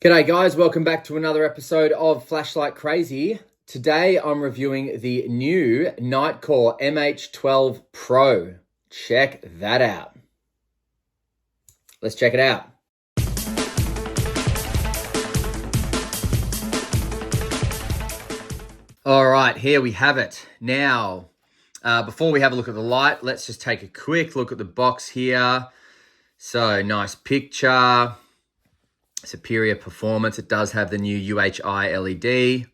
G'day guys, welcome back to another episode of Flashlight Crazy. Today I'm reviewing the new Nitecore MH12 Pro. Check that out. Let's check it out. All right, here we have it. Now, before we have a look at the light, let's just take a quick look at the box here. So, nice picture. Superior performance. It does have the new UHI LED,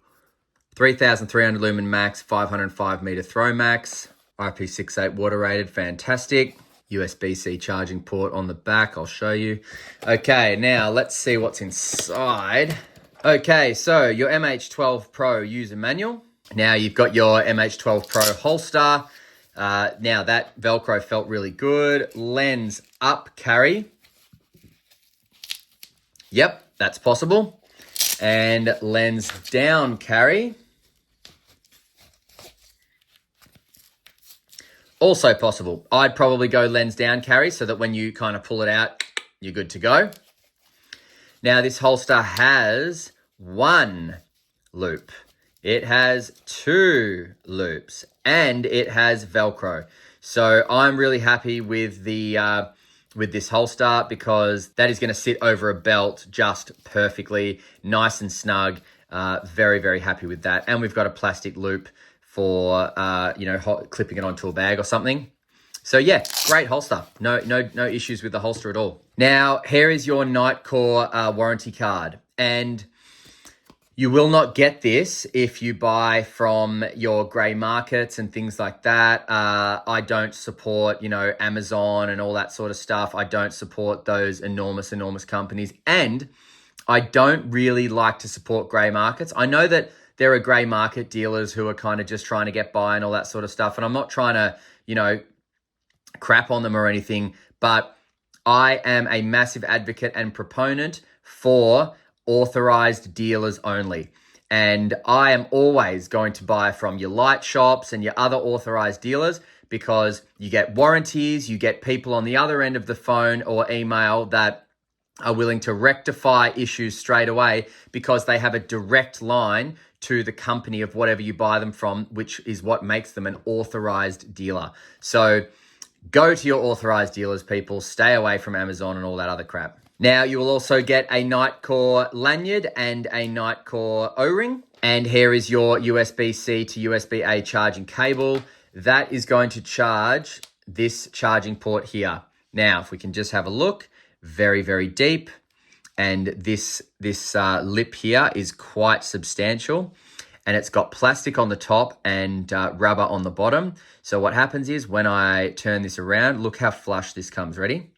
3,300 lumen max, 505 meter throw max, IP68 water rated, fantastic. USB-C charging port on the back, I'll show you. Okay, now let's see what's inside. Okay, so your MH12 Pro user manual. Now you've got your MH12 Pro holster. Now that Velcro felt really good. Lens up carry. Yep, that's possible. And lens down carry. Also possible. I'd probably go lens down carry so that when you kind of pull it out, you're good to go. Now this holster has one loop. It has two loops and it has Velcro. So I'm really happy with the with this holster because that is going to sit over a belt just perfectly, nice and snug. Very, very happy with that. And we've got a plastic loop for, clipping it onto a bag or something. So yeah, great holster. No issues with the holster at all. Now, here is your Nitecore warranty card. And you will not get this if you buy from your grey markets and things like that. I don't support, Amazon and all that sort of stuff. I don't support those enormous companies. And I don't really like to support grey markets. I know that there are grey market dealers who are kind of just trying to get by and all that sort of stuff. And I'm not trying to, crap on them or anything. But I am a massive advocate and proponent for authorized dealers only. And I am always going to buy from your light shops and your other authorized dealers because you get warranties, you get people on the other end of the phone or email that are willing to rectify issues straight away because they have a direct line to the company of whatever you buy them from, which is what makes them an authorized dealer. So go to your authorized dealers, people. Stay away from Amazon and all that other crap. Now, you will also get a Nitecore lanyard and a Nitecore O-ring. And here is your USB-C to USB-A charging cable. That is going to charge this charging port here. Now, if we can just have a look, very, very deep. And this lip here is quite substantial. And it's got plastic on the top and rubber on the bottom. So what happens is when I turn this around, look how flush this comes. Ready?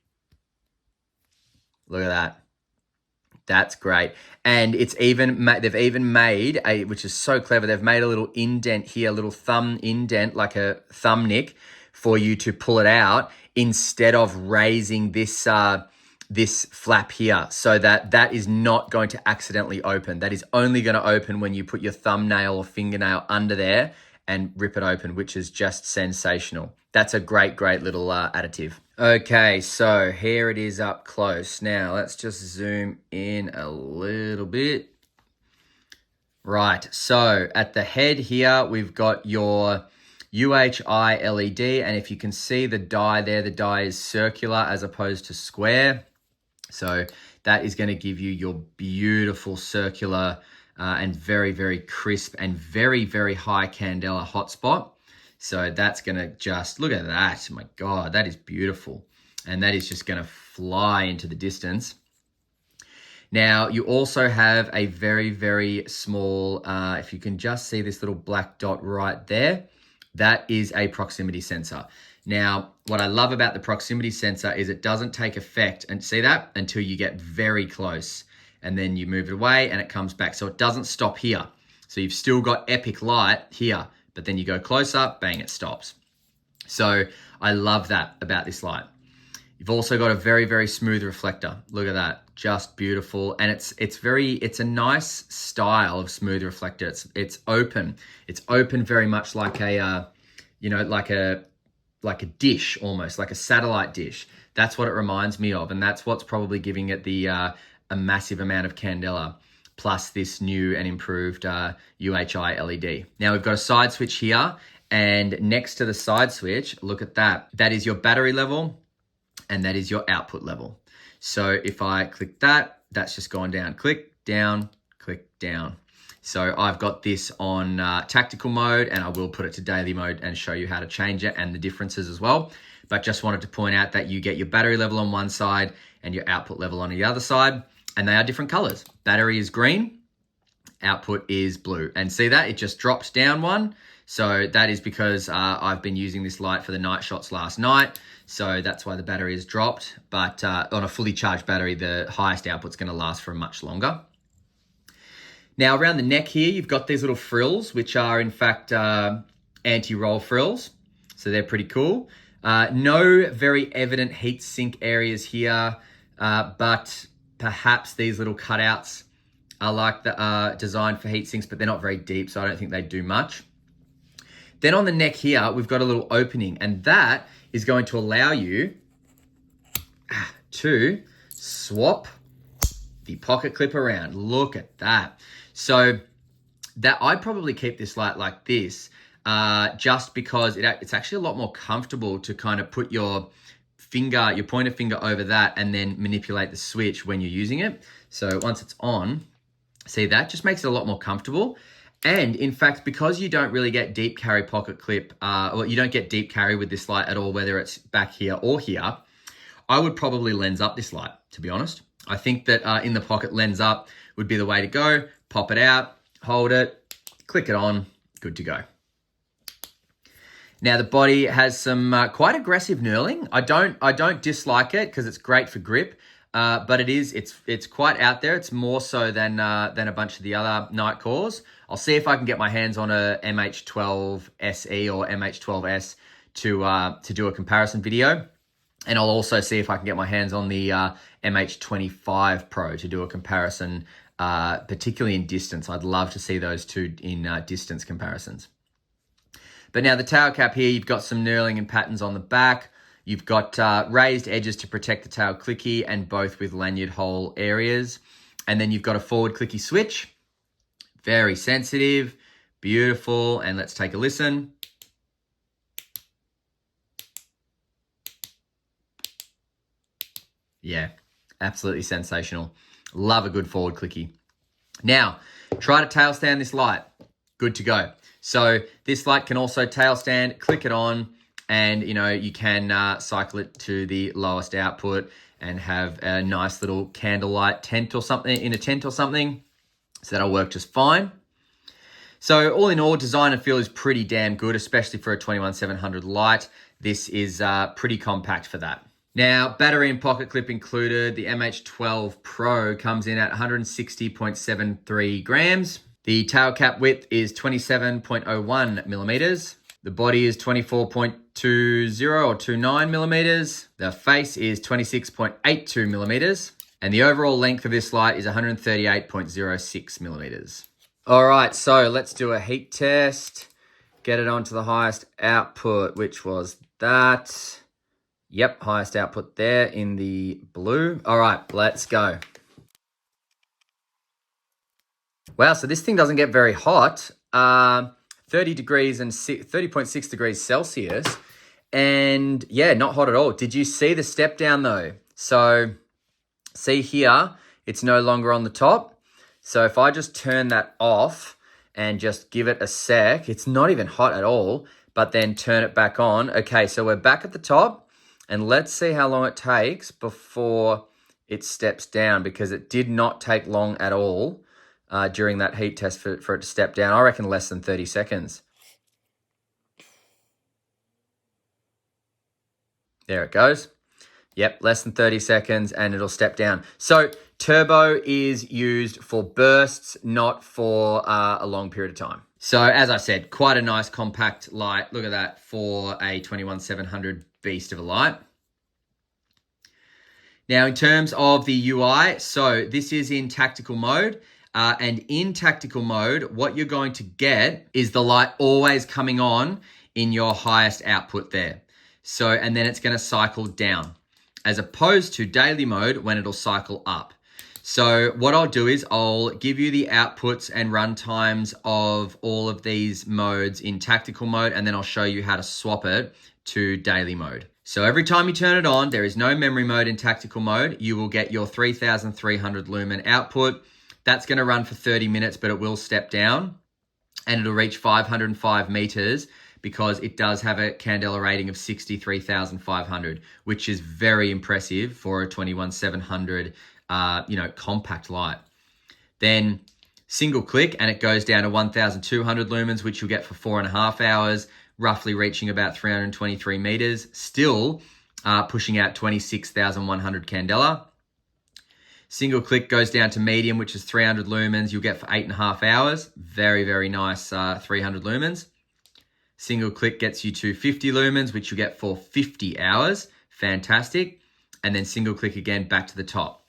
Look at that. That's great. And it's even they've even made a, which is so clever, they've made a little indent here, a little thumb indent, like a thumb nick for you to pull it out instead of raising this this flap here, so that is not going to accidentally open. That is only going to open when you put your thumbnail or fingernail under there and rip it open, which is just sensational. That's a great little additive. Okay, so here it is up close. Now, let's just zoom in a little bit. Right, so at the head here, we've got your UHI LED, and if you can see the die there, the die is circular as opposed to square. So that is going to give you your beautiful circular and very, very crisp and very, very high candela hotspot. So that's going to just, look at that. My God, that is beautiful. And that is just going to fly into the distance. Now, you also have a very, very small, if you can just see this little black dot right there, that is a proximity sensor. Now, what I love about the proximity sensor is it doesn't take effect, and see that, until you get very close. And then you move it away and it comes back. So it doesn't stop here. So you've still got epic light here, but then you go close up, bang, it stops. So I love that about this light. You've also got a very, very smooth reflector. Look at that, just beautiful. And it's a nice style of smooth reflector. It's open. It's open very much like a, like a dish almost, like a satellite dish. That's what it reminds me of. And that's what's probably giving it the a massive amount of candela, plus this new and improved UHI LED. Now we've got a side switch here, and next to the side switch, look at that. That is your battery level, and that is your output level. So if I click that, that's just gone down. Click down, click down. So I've got this on tactical mode, and I will put it to daily mode and show you how to change it and the differences as well. But just wanted to point out that you get your battery level on one side and your output level on the other side, and they are different colors. Battery is green, output is blue. And see that? It just dropped down one. So that is because I've been using this light for the night shots last night. So that's why the battery has dropped. But on a fully charged battery, the highest output's going to last for much longer. Now around the neck here, you've got these little frills, which are in fact anti-roll frills. So they're pretty cool. No very evident heat sink areas here, but perhaps these little cutouts are like designed for heat sinks, but they're not very deep, so I don't think they do much. Then on the neck here, we've got a little opening, and that is going to allow you to swap the pocket clip around. Look at that. So that I'd probably keep this light like this, just because it's actually a lot more comfortable to kind of put your pointer finger over that and then manipulate the switch when you're using it. So once it's on, see, that just makes it a lot more comfortable. And in fact, because you don't really get deep carry pocket clip, or you don't get deep carry with this light at all, whether it's back here or here, I would probably lens up this light, to be honest. I think that in the pocket, lens up would be the way to go. Pop it out, hold it, click it on, good to go. Now the body has some quite aggressive knurling. I don't dislike it because it's great for grip, but it's quite out there. It's more so than a bunch of the other Nitecores. I'll see if I can get my hands on a MH12 SE or MH12S to do a comparison video. And I'll also see if I can get my hands on the MH25 Pro to do a comparison, particularly in distance. I'd love to see those two in distance comparisons. But now the tail cap here, you've got some knurling and patterns on the back. You've got raised edges to protect the tail clicky, and both with lanyard hole areas. And then you've got a forward clicky switch. Very sensitive, beautiful. And let's take a listen. Yeah, absolutely sensational. Love a good forward clicky. Now, try to tail stand this light. Good to go. So this light can also tail stand, click it on, and you can cycle it to the lowest output and have a nice little candlelight tent or something, in a tent or something. So that'll work just fine. So all in all, design and feel is pretty damn good, especially for a 21700 light. This is pretty compact for that. Now, battery and pocket clip included. The MH12 Pro comes in at 160.73 grams. The tail cap width is 27.01 millimeters. The body is 24.20 or 29 millimeters. The face is 26.82 millimeters. And the overall length of this light is 138.06 millimeters. All right, so let's do a heat test. Get it onto the highest output, which was that. Yep, highest output there in the blue. All right, let's go. Wow, so this thing doesn't get very hot. 30 degrees and 30.6 degrees Celsius. And yeah, not hot at all. Did you see the step down though? So see here, it's no longer on the top. So if I just turn that off and just give it a sec, it's not even hot at all, but then turn it back on. Okay, so we're back at the top, and let's see how long it takes before it steps down, because it did not take long at all during that heat test for it to step down. I reckon less than 30 seconds. There it goes. Yep, less than 30 seconds and it'll step down. So turbo is used for bursts, not for a long period of time. So as I said, quite a nice compact light. Look at that for a 21700 beast of a light. Now in terms of the UI, so this is in tactical mode. And in tactical mode, what you're going to get is the light always coming on in your highest output there. So, and then it's going to cycle down, as opposed to daily mode when it'll cycle up. So what I'll do is I'll give you the outputs and run times of all of these modes in tactical mode, and then I'll show you how to swap it to daily mode. So every time you turn it on, there is no memory mode in tactical mode. You will get your 3300 lumen output. That's going to run for 30 minutes, but it will step down and it'll reach 505 meters because it does have a candela rating of 63,500, which is very impressive for a 21700 compact light. Then single click and it goes down to 1,200 lumens, which you'll get for 4.5 hours, roughly reaching about 323 meters, still pushing out 26,100 candela. Single click goes down to medium, which is 300 lumens, you'll get for 8.5 hours. Very, very nice 300 lumens. Single click gets you to 50 lumens, which you get for 50 hours. Fantastic. And then single click again back to the top.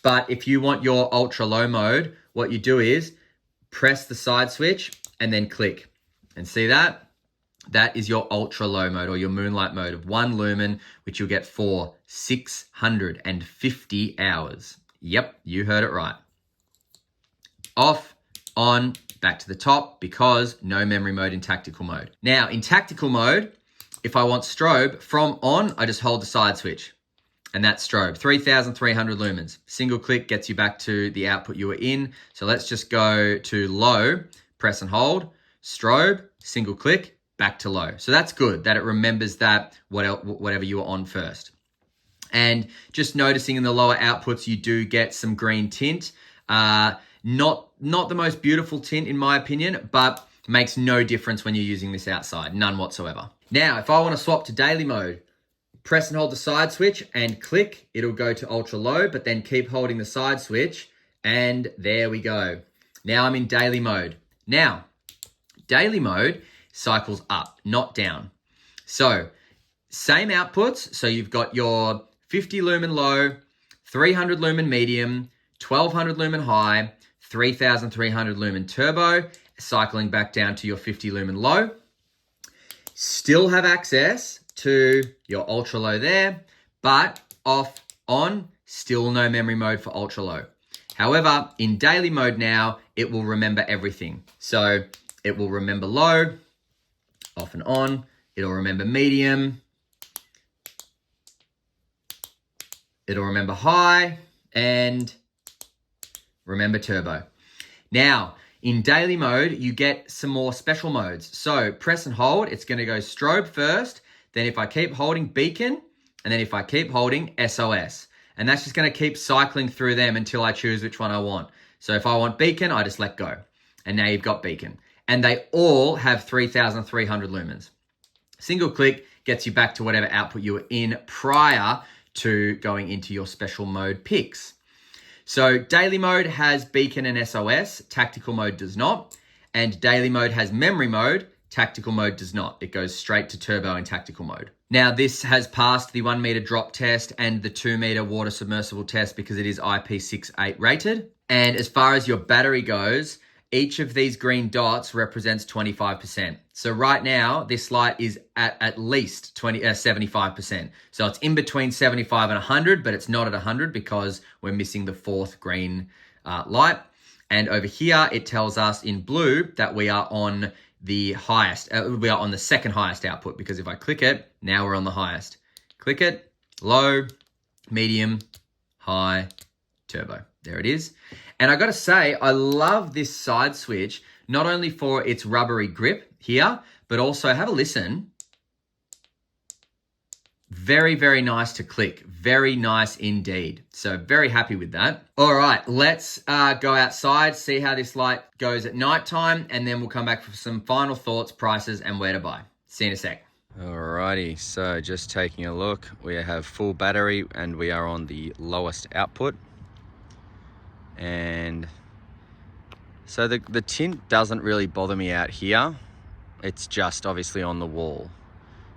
But if you want your ultra low mode, what you do is press the side switch and then click. And see that? That is your ultra low mode or your moonlight mode of 1 lumen, which you'll get for 650 hours. Yep, you heard it right. Off, on, back to the top because no memory mode in tactical mode. Now in tactical mode, if I want strobe, from on, I just hold the side switch. And that's strobe, 3,300 lumens. Single click gets you back to the output you were in. So let's just go to low, press and hold, strobe, single click, back to low. So that's good that it remembers that whatever you were on first. And just noticing in the lower outputs, you do get some green tint. Not the most beautiful tint in my opinion, but makes no difference when you're using this outside, none whatsoever. Now, if I want to swap to daily mode, press and hold the side switch and click, it'll go to ultra low, but then keep holding the side switch and there we go. Now I'm in daily mode. Now, daily mode cycles up, not down. So same outputs. So you've got your 50 lumen low, 300 lumen medium, 1200 lumen high, 3300 lumen turbo, cycling back down to your 50 lumen low. Still have access to your ultra low there, but off, on, still no memory mode for ultra low. However, in daily mode now, it will remember everything. So it will remember low, off and on, it'll remember medium, it'll remember high, and remember turbo. Now, in daily mode, you get some more special modes. So press and hold, it's gonna go strobe first, then if I keep holding beacon, and then if I keep holding SOS. And that's just gonna keep cycling through them until I choose which one I want. So if I want beacon, I just let go. And now you've got beacon. And they all have 3,300 lumens. Single click gets you back to whatever output you were in prior to going into your special mode picks. So daily mode has beacon and SOS, tactical mode does not. And daily mode has memory mode, tactical mode does not. It goes straight to turbo in tactical mode. Now this has passed the 1 meter drop test and the 2 meter water submersible test because it is IP68 rated. And as far as your battery goes, each of these green dots represents 25%. So right now, this light is at least 75%. So it's in between 75 and 100, but it's not at 100 because we're missing the 4th green light. And over here, it tells us in blue that we are on the highest, we are on the 2nd highest output because if I click it, now we're on the highest. Click it, low, medium, high, turbo. There it is. And I gotta say, I love this side switch, not only for its rubbery grip here, but also have a listen. Very, very nice to click. Very nice indeed. So very happy with that. All right, let's go outside, see how this light goes at nighttime, and then we'll come back for some final thoughts, prices, and where to buy. See you in a sec. Alrighty, so just taking a look. We have full battery and we are on the lowest output. And so the tint doesn't really bother me out here. It's just obviously on the wall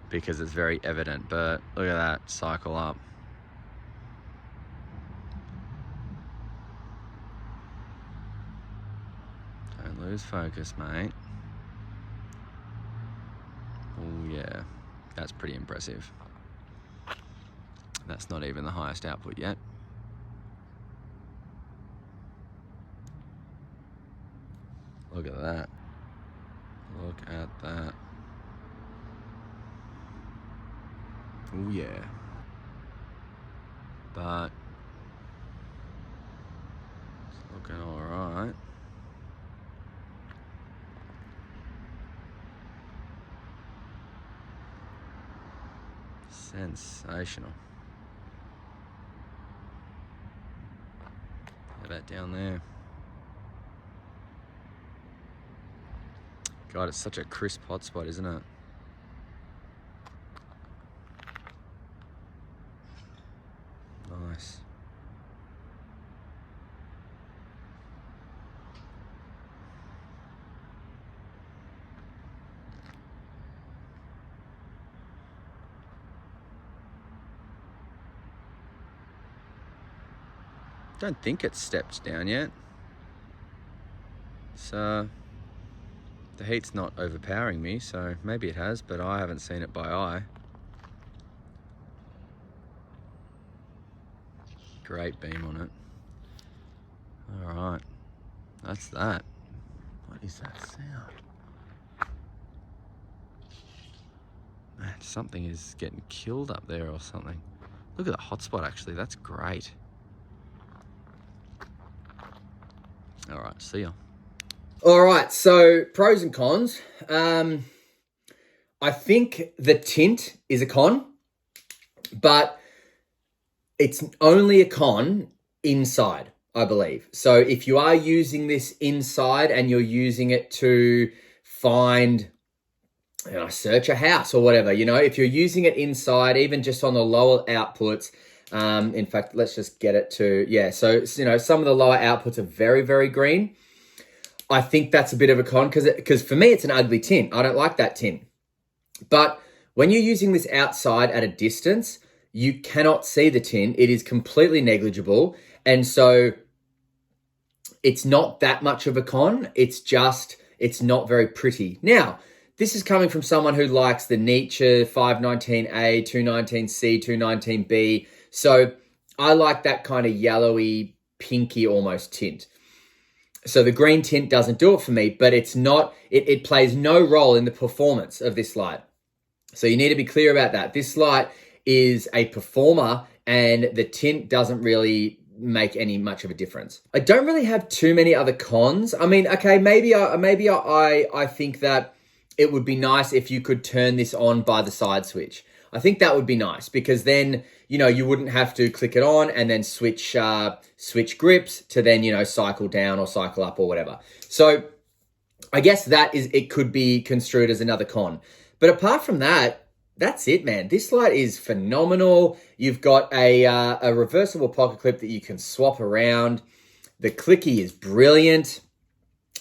because it's very evident, but look at that cycle up. Don't lose focus, mate. Oh yeah, that's pretty impressive. That's not even the highest output yet. Look at that. Look at that. Oh yeah. But it's looking all right. Sensational. How about down there? God, it's such a crisp hotspot, isn't it? Nice. Don't think it's stepped down yet. So the heat's not overpowering me, so maybe it has, but I haven't seen it by eye. Great beam on it. All right, that's that. What is that sound? Man, something is getting killed up there or something. Look at the hotspot, actually. That's great. All right, see ya. All right, so pros and cons. I think the tint is a con, but it's only a con inside, I believe. So if you are using this inside and you're using it to find, search a house or whatever, if you're using it inside, even just on the lower outputs, in fact, let's just get it to, so, some of the lower outputs are very, very green. I think that's a bit of a con because for me, it's an ugly tint. I don't like that tint. But when you're using this outside at a distance, you cannot see the tint. It is completely negligible. And so it's not that much of a con. It's not very pretty. Now, this is coming from someone who likes the Nitecore 519A, 219C, 219B. So I like that kind of yellowy, pinky almost tint. So the green tint doesn't do it for me, but it plays no role in the performance of this light. So you need to be clear about that. This light is a performer and the tint doesn't really make any much of a difference. I don't really have too many other cons. I mean, okay, maybe I think that it would be nice if you could turn this on by the side switch. I think that would be nice because then, you wouldn't have to click it on and then switch grips to then, cycle down or cycle up or whatever. So I guess it could be construed as another con. But apart from that, that's it, man. This light is phenomenal. You've got a reversible pocket clip that you can swap around. The clicky is brilliant.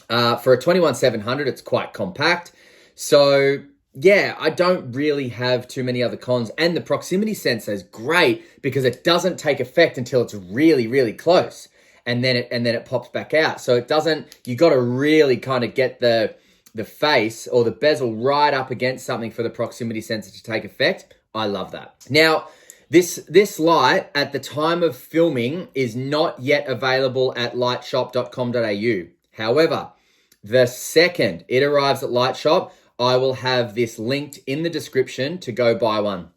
For a 21700, it's quite compact. So yeah, I don't really have too many other cons. And the proximity sensor is great because it doesn't take effect until it's really, really close. And then it pops back out. So you got to really kind of get the face or the bezel right up against something for the proximity sensor to take effect. I love that. Now, this light at the time of filming is not yet available at liteshop.com.au. However, the second it arrives at Liteshop, I will have this linked in the description to go buy one.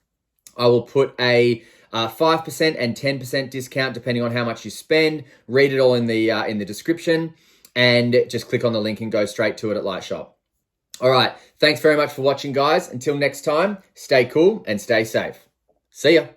I will put a 5% and 10% discount depending on how much you spend. Read it all in the description and just click on the link and go straight to it at Liteshop. All right, thanks very much for watching, guys. Until next time, stay cool and stay safe. See ya.